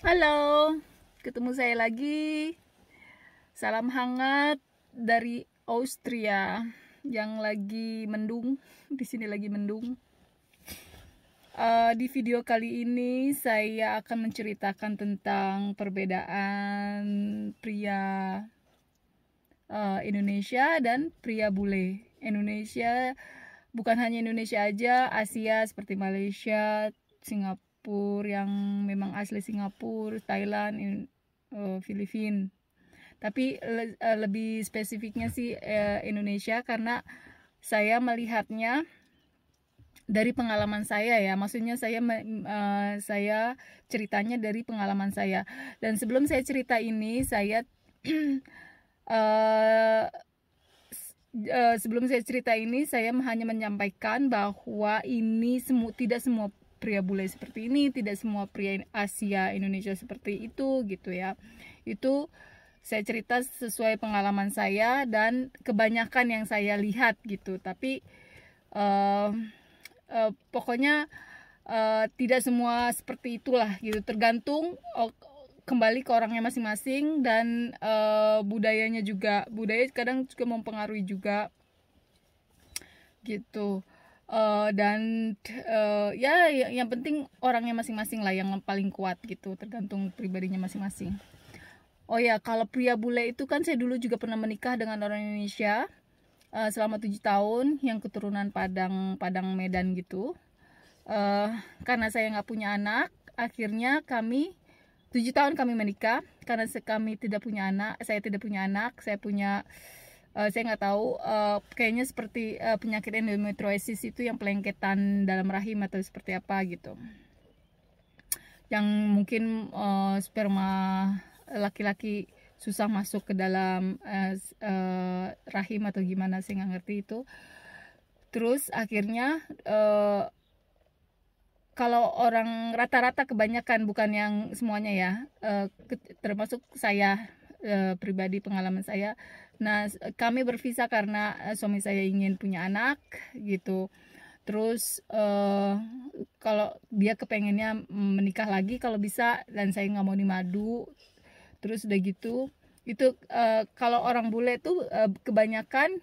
Halo, ketemu saya lagi. Salam hangat dari Austria yang lagi mendung. Di sini lagi mendung. Di video kali ini saya akan menceritakan tentang perbedaan pria Indonesia dan pria bule. Indonesia bukan hanya Indonesia aja, Asia seperti Malaysia, Singapura yang memang asli Singapura, Thailand, Filipina. Tapi lebih spesifiknya sih Indonesia karena saya melihatnya dari pengalaman saya ya. Maksudnya saya ceritanya dari pengalaman saya. Dan sebelum saya cerita ini, saya uh, sebelum saya cerita ini, saya hanya menyampaikan bahwa ini tidak semua pria bule seperti ini, tidak semua pria Asia Indonesia seperti itu gitu ya. Itu saya cerita sesuai pengalaman saya dan kebanyakan yang saya lihat gitu. Tapi pokoknya tidak semua seperti itulah gitu. Tergantung kembali ke orangnya masing-masing dan budayanya juga. Budaya kadang juga mempengaruhi juga gitu. Dan ya yang penting orangnya masing-masing lah yang paling kuat gitu, tergantung pribadinya masing-masing. Oh ya, kalau pria bule itu kan saya dulu juga pernah menikah dengan orang Indonesia selama 7 tahun yang keturunan Padang Medan gitu. Karena saya nggak punya anak, akhirnya kami 7 tahun kami menikah karena kami tidak punya anak. Saya tidak punya anak, saya nggak tahu, kayaknya seperti penyakit endometriosis itu yang pelengketan dalam rahim atau seperti apa gitu, yang mungkin sperma laki-laki susah masuk ke dalam rahim atau gimana, saya nggak ngerti itu. Terus akhirnya kalau orang rata-rata, kebanyakan, bukan yang semuanya ya, termasuk saya pribadi, pengalaman saya. Nah, kami berpisah karena suami saya ingin punya anak gitu. Terus kalau dia kepengennya menikah lagi kalau bisa, dan saya nggak mau dimadu. Terus udah gitu, itu kalau orang bule tuh kebanyakan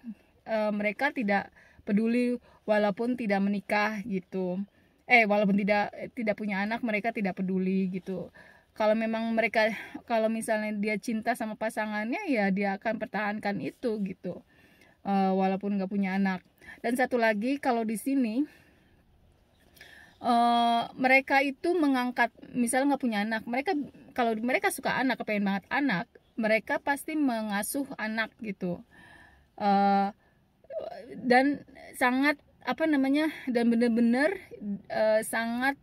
mereka tidak peduli walaupun tidak menikah gitu. Walaupun tidak punya anak, mereka tidak peduli gitu. Kalau memang mereka, kalau misalnya dia cinta sama pasangannya, ya dia akan pertahankan itu gitu, walaupun nggak punya anak. Dan satu lagi, kalau di sini mereka itu mengangkat, misalnya nggak punya anak, kalau mereka suka anak, kepengen banget anak, mereka pasti mengasuh anak gitu. Dan sangat apa namanya, dan bener-bener sangat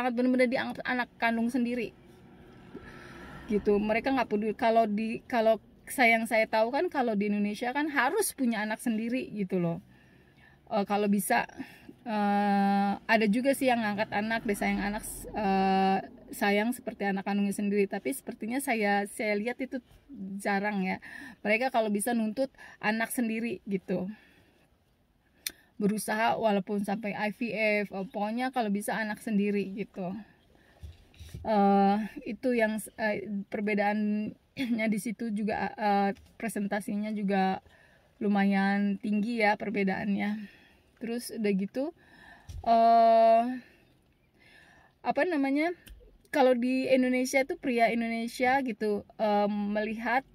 bener-bener dianggap anak kandung sendiri gitu. Mereka nggak peduli. Kalau saya tahu kan, kalau di Indonesia kan harus punya anak sendiri gitu loh. Kalau bisa ada juga sih yang ngangkat anak, disayang anak, sayang seperti anak kandungnya sendiri. Tapi sepertinya saya lihat itu jarang ya. Mereka kalau bisa nuntut anak sendiri gitu, berusaha walaupun sampai IVF, pokoknya kalau bisa anak sendiri gitu. Itu yang perbedaannya di situ juga. Presentasinya juga lumayan tinggi ya perbedaannya. Terus udah gitu, apa namanya, kalau di Indonesia tuh pria Indonesia gitu melihat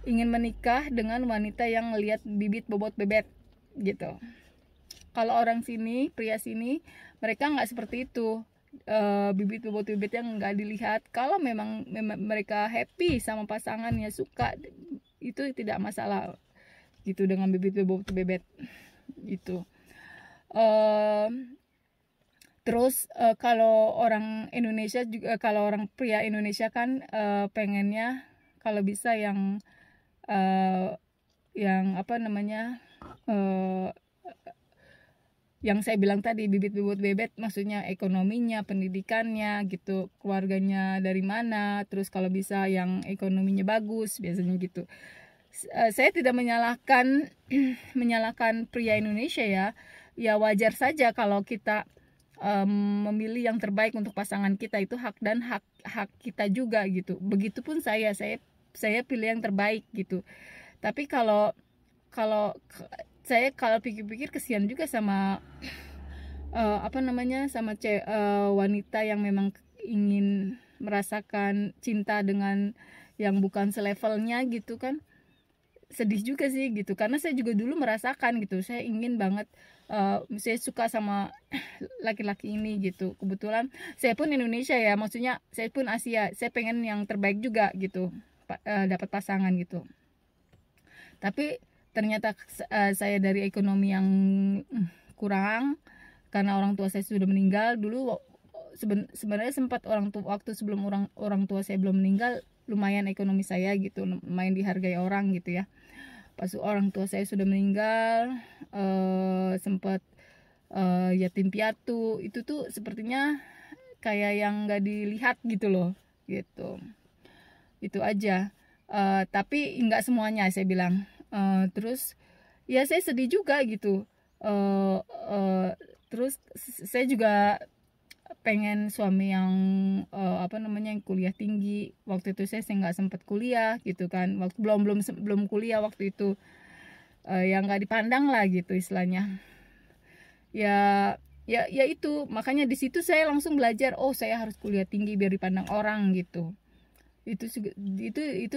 ingin menikah dengan wanita yang ngelihat bibit bobot bebet gitu. Kalau orang sini, pria sini, mereka nggak seperti itu. Bibit bobot bebet yang nggak dilihat. Kalau memang mereka happy sama pasangannya, suka, itu tidak masalah gitu dengan bibit bobot bebet gitu. Terus kalau orang Indonesia juga, kalau orang pria Indonesia kan pengennya kalau bisa yang apa namanya, yang saya bilang tadi, bibit bobot bebet, maksudnya ekonominya, pendidikannya gitu, keluarganya dari mana, terus kalau bisa yang ekonominya bagus, biasanya gitu. Saya tidak menyalahkan menyalahkan pria Indonesia ya. Ya wajar saja kalau kita memilih yang terbaik untuk pasangan kita, itu hak dan hak kita juga gitu. Begitupun saya pilih yang terbaik gitu. Tapi kalau kalau saya kalau pikir-pikir kesian juga sama apa namanya, sama wanita yang memang ingin merasakan cinta dengan yang bukan selevelnya gitu kan. Sedih juga sih gitu, karena saya juga dulu merasakan gitu, saya ingin banget saya suka sama laki-laki ini gitu. Kebetulan saya pun Indonesia ya, maksudnya saya pun Asia, saya pengen yang terbaik juga gitu, dapat pasangan gitu. Tapi ternyata saya dari ekonomi yang kurang, karena orang tua saya sudah meninggal dulu. Sebenarnya sempat waktu sebelum orang tua saya belum meninggal, lumayan ekonomi saya gitu, lumayan dihargai orang gitu ya. Pas orang tua saya sudah meninggal, sempat yatim piatu, itu tuh sepertinya kayak yang nggak dilihat gitu loh gitu. Itu aja. Tapi nggak semuanya saya bilang. Terus ya saya sedih juga gitu. Terus saya juga pengen suami yang apa namanya, yang kuliah tinggi. Waktu itu saya nggak sempat kuliah gitu kan, waktu belum kuliah waktu itu, yang nggak dipandang lah gitu istilahnya. Ya itu makanya di situ saya langsung belajar, oh saya harus kuliah tinggi biar dipandang orang gitu. Itu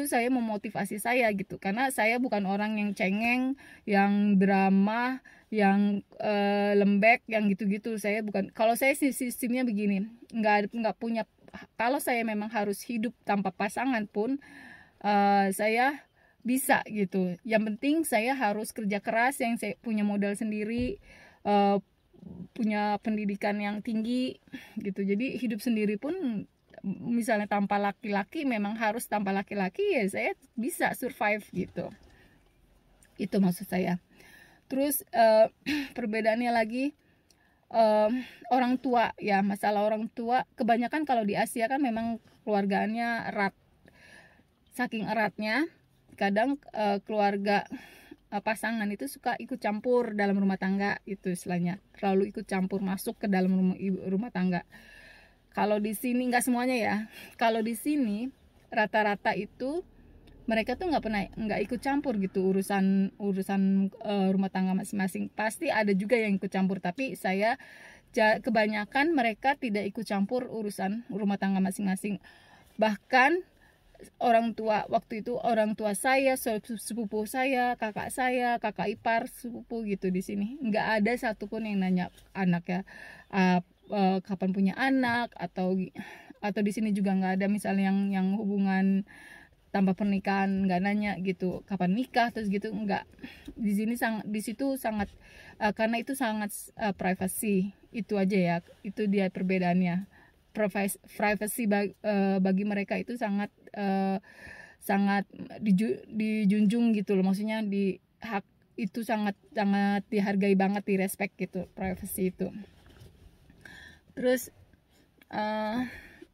saya memotivasi saya gitu, karena saya bukan orang yang cengeng, yang drama, yang lembek, yang gitu-gitu. Saya bukan. Kalau saya sistemnya begini, nggak punya. Kalau saya memang harus hidup tanpa pasangan pun, saya bisa gitu. Yang penting saya harus kerja keras, yang saya punya modal sendiri, punya pendidikan yang tinggi gitu. Jadi hidup sendiri pun, misalnya tanpa laki-laki, memang harus tanpa laki-laki, ya saya bisa survive gitu. Itu maksud saya. Terus perbedaannya lagi, orang tua ya, masalah orang tua kebanyakan kalau di Asia kan memang keluarganya erat. Saking eratnya kadang keluarga pasangan itu suka ikut campur dalam rumah tangga, itu istilahnya, terlalu ikut campur masuk ke dalam rumah tangga. Kalau di sini nggak semuanya ya. Kalau di sini rata-rata itu mereka tuh nggak ikut campur gitu urusan rumah tangga masing-masing. Pasti ada juga yang ikut campur, tapi kebanyakan mereka tidak ikut campur urusan rumah tangga masing-masing. Bahkan waktu itu orang tua saya, sepupu saya, kakak ipar, sepupu gitu di sini nggak ada satupun yang nanya anaknya kapan punya anak, atau di sini juga nggak ada misalnya yang hubungan tanpa pernikahan, nggak nanya gitu kapan nikah terus gitu, nggak. Di situ sangat karena itu sangat privacy. Itu aja ya, itu dia perbedaannya. Privacy bagi mereka itu sangat dijunjung gitu loh, maksudnya di hak itu sangat dihargai banget, di respect gitu, privacy itu. Terus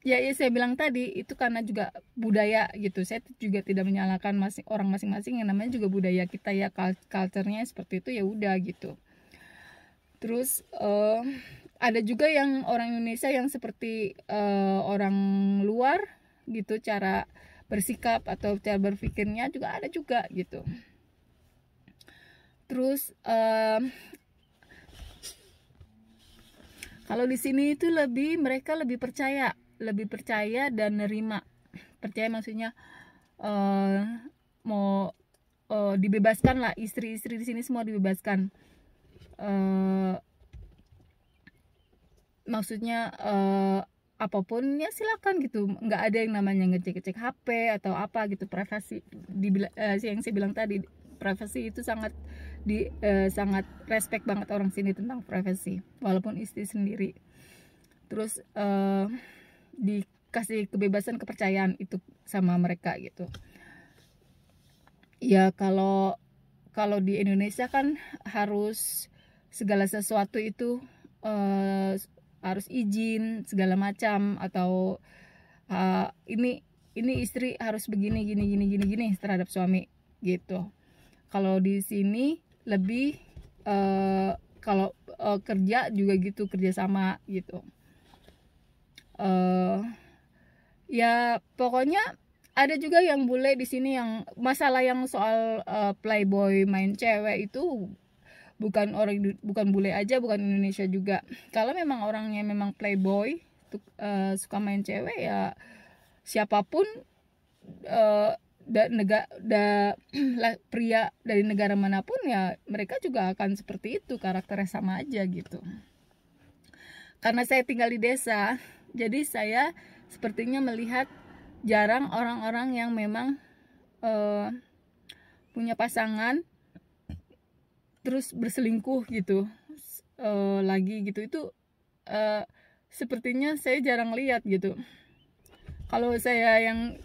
ya saya bilang tadi itu karena juga budaya gitu. Saya juga tidak menyalahkan orang masing-masing, yang namanya juga budaya kita ya, culture-nya seperti itu, ya udah gitu. Terus ada juga yang orang Indonesia yang seperti orang luar gitu, cara bersikap atau cara berpikirnya juga ada juga gitu. Terus kalau di sini itu mereka lebih percaya dan nerima. Percaya maksudnya mau dibebaskan lah, istri-istri di sini semua dibebaskan. Maksudnya apapun ya silakan gitu, nggak ada yang namanya ngecek HP atau apa gitu. Privasi yang saya bilang tadi, privasi itu sangat respect banget orang sini tentang privasi, walaupun istri sendiri. Terus dikasih kebebasan, kepercayaan itu sama mereka gitu ya. Kalau di Indonesia kan harus segala sesuatu itu harus izin segala macam, atau ini istri harus begini gini terhadap suami gitu. Kalau di sini lebih kalau kerja juga gitu, kerja sama gitu. Ya pokoknya ada juga yang bule di sini yang masalah yang soal playboy main cewek itu bukan bule aja, bukan Indonesia juga. Kalau memang orangnya memang playboy suka main cewek, ya siapapun pria dari negara manapun ya mereka juga akan seperti itu, karakternya sama aja gitu. Karena saya tinggal di desa, jadi saya sepertinya melihat jarang orang-orang yang memang punya pasangan terus berselingkuh gitu lagi gitu. Itu sepertinya saya jarang lihat gitu. Kalau saya yang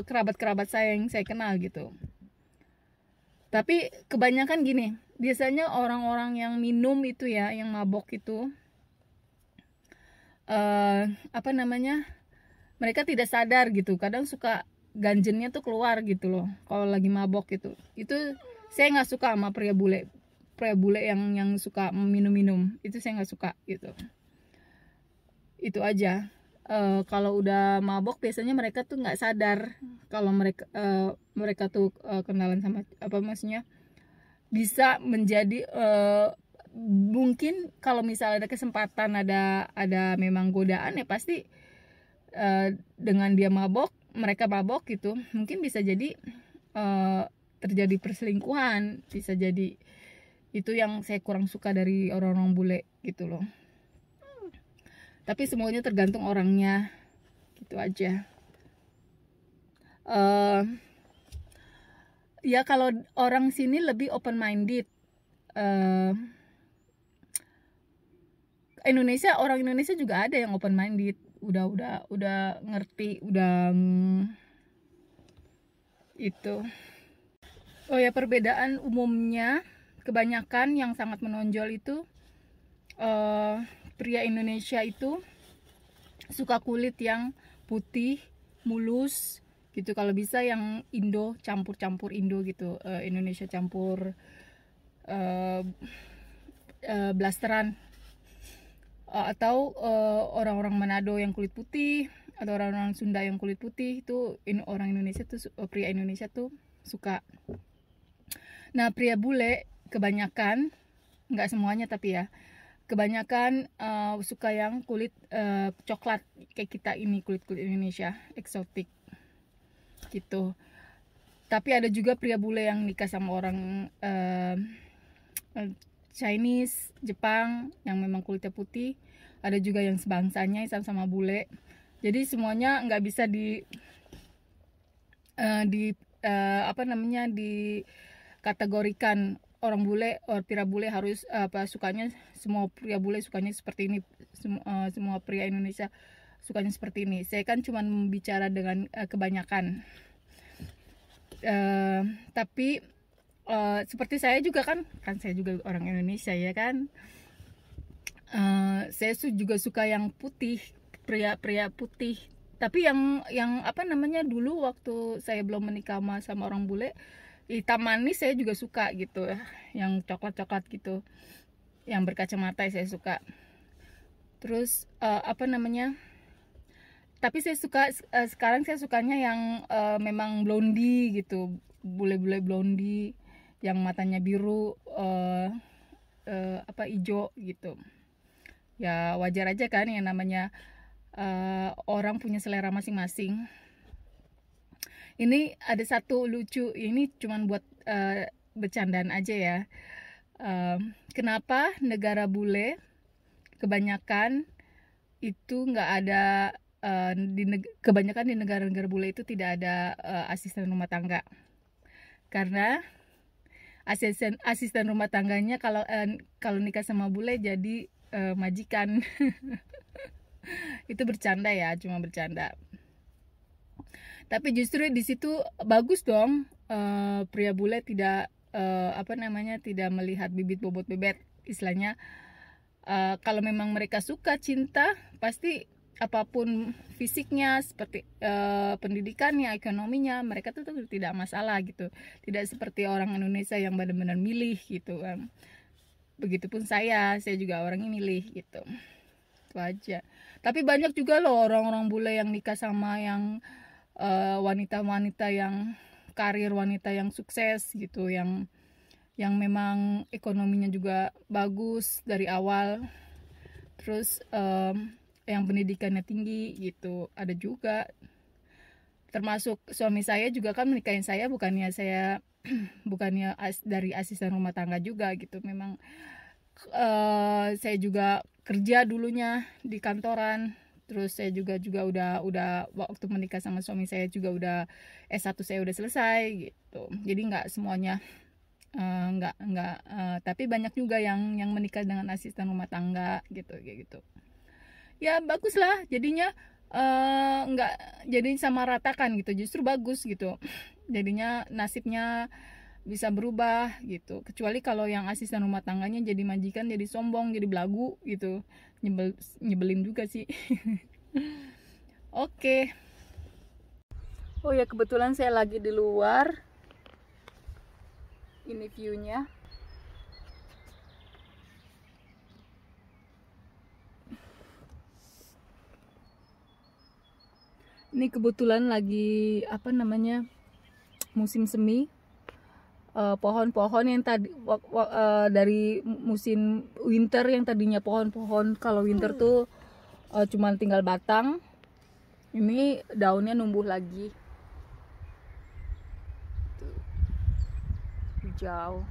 kerabat-kerabat saya yang saya kenal gitu. Tapi kebanyakan gini, biasanya orang-orang yang minum itu ya, yang mabok itu apa namanya, mereka tidak sadar gitu, kadang suka ganjennya tuh keluar gitu loh kalau lagi mabok gitu. Itu saya nggak suka sama pria bule yang suka minum-minum, itu saya nggak suka gitu. Itu aja. Kalau udah mabok biasanya mereka tuh nggak sadar kalau mereka tuh kenalan sama apa, maksudnya bisa menjadi mungkin kalau misalnya ada kesempatan, ada memang godaan, ya pasti dengan dia mereka mabok gitu, mungkin bisa jadi terjadi perselingkuhan, bisa jadi. Itu yang saya kurang suka dari orang-orang bule gitu loh. Tapi semuanya tergantung orangnya, gitu aja. Ya kalau orang sini lebih open minded. Orang Indonesia juga ada yang open minded, udah ngerti, itu. Oh ya, perbedaan umumnya kebanyakan yang sangat menonjol itu pria Indonesia itu suka kulit yang putih, mulus gitu. Kalau bisa yang Indo, campur Indo gitu, Indonesia campur blasteran, atau orang-orang Manado yang kulit putih, atau orang-orang Sunda yang kulit putih. Itu orang Indonesia tuh, pria Indonesia tuh suka. Nah, pria bule kebanyakan, nggak semuanya tapi ya, kebanyakan suka yang kulit coklat kayak kita ini, kulit Indonesia eksotik gitu. Tapi ada juga pria bule yang nikah sama orang Chinese, Jepang, yang memang kulitnya putih. Ada juga yang sebangsanya sama bule. Jadi semuanya nggak bisa dikategorikan orang bule, pria bule harus sukanya, semua pria bule sukanya seperti ini, semua pria Indonesia sukanya seperti ini. Saya kan cuma bicara dengan kebanyakan. Tapi seperti saya juga kan saya juga orang Indonesia ya kan. Saya juga suka yang putih, pria putih. Tapi yang apa namanya, dulu waktu saya belum menikah sama orang bule, hitam manis saya juga suka gitu, yang coklat gitu, yang berkacamata saya suka. Terus apa namanya, tapi saya suka sekarang saya sukanya yang memang blondie gitu, bule-bule blondie yang matanya biru, hijau gitu. Ya wajar aja kan, yang namanya orang punya selera masing-masing. Ini ada satu lucu, ini cuman buat bercandaan aja ya. Kenapa negara bule kebanyakan itu nggak ada, kebanyakan di negara-negara bule itu tidak ada asisten rumah tangga? Karena asisten rumah tangganya kalau nikah sama bule jadi majikan. Itu bercanda ya, cuma bercanda. Tapi justru di situ bagus dong, pria bule tidak tidak melihat bibit bobot bebet, istilahnya. Kalau memang mereka suka, cinta, pasti apapun fisiknya, seperti pendidikannya, ekonominya, mereka tuh tidak masalah gitu. Tidak seperti orang Indonesia yang benar-benar milih gitu kan. Begitupun saya juga orangnya milih gitu. Itu aja. Tapi banyak juga loh orang-orang bule yang nikah sama yang wanita-wanita yang karir, wanita yang sukses gitu, yang memang ekonominya juga bagus dari awal, terus yang pendidikannya tinggi gitu, ada juga. Termasuk suami saya juga kan menikahin saya, bukannya saya bukannya dari asisten rumah tangga juga gitu. Memang saya juga kerja dulunya di kantoran, terus saya juga udah waktu menikah sama suami saya juga udah S1 saya udah selesai gitu. Jadi nggak semuanya tapi banyak juga yang menikah dengan asisten rumah tangga gitu, kayak gitu. Ya bagus lah jadinya, nggak jadi sama ratakan gitu, justru bagus gitu. Jadinya nasibnya bisa berubah gitu. Kecuali kalau yang asisten rumah tangganya jadi majikan, jadi sombong, jadi belagu gitu, nyebelin juga sih. Oke. Oh ya, kebetulan saya lagi di luar. Ini viewnya. Ini kebetulan lagi musim semi. Pohon-pohon yang tadi dari musim winter, yang tadinya pohon-pohon kalau winter tuh cuma tinggal batang, ini daunnya numbuh lagi tuh, hijau.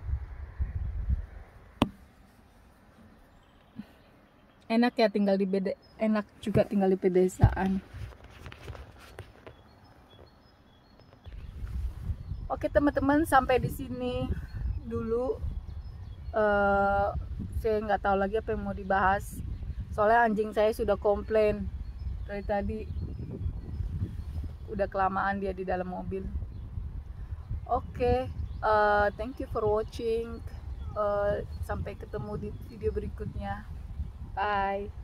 Enak ya enak juga tinggal di pedesaan. Oke teman-teman, sampai di sini dulu. Saya nggak tahu lagi apa yang mau dibahas. Soalnya anjing saya sudah komplain dari tadi. Udah kelamaan dia di dalam mobil. Oke, thank you for watching. Sampai ketemu di video berikutnya. Bye.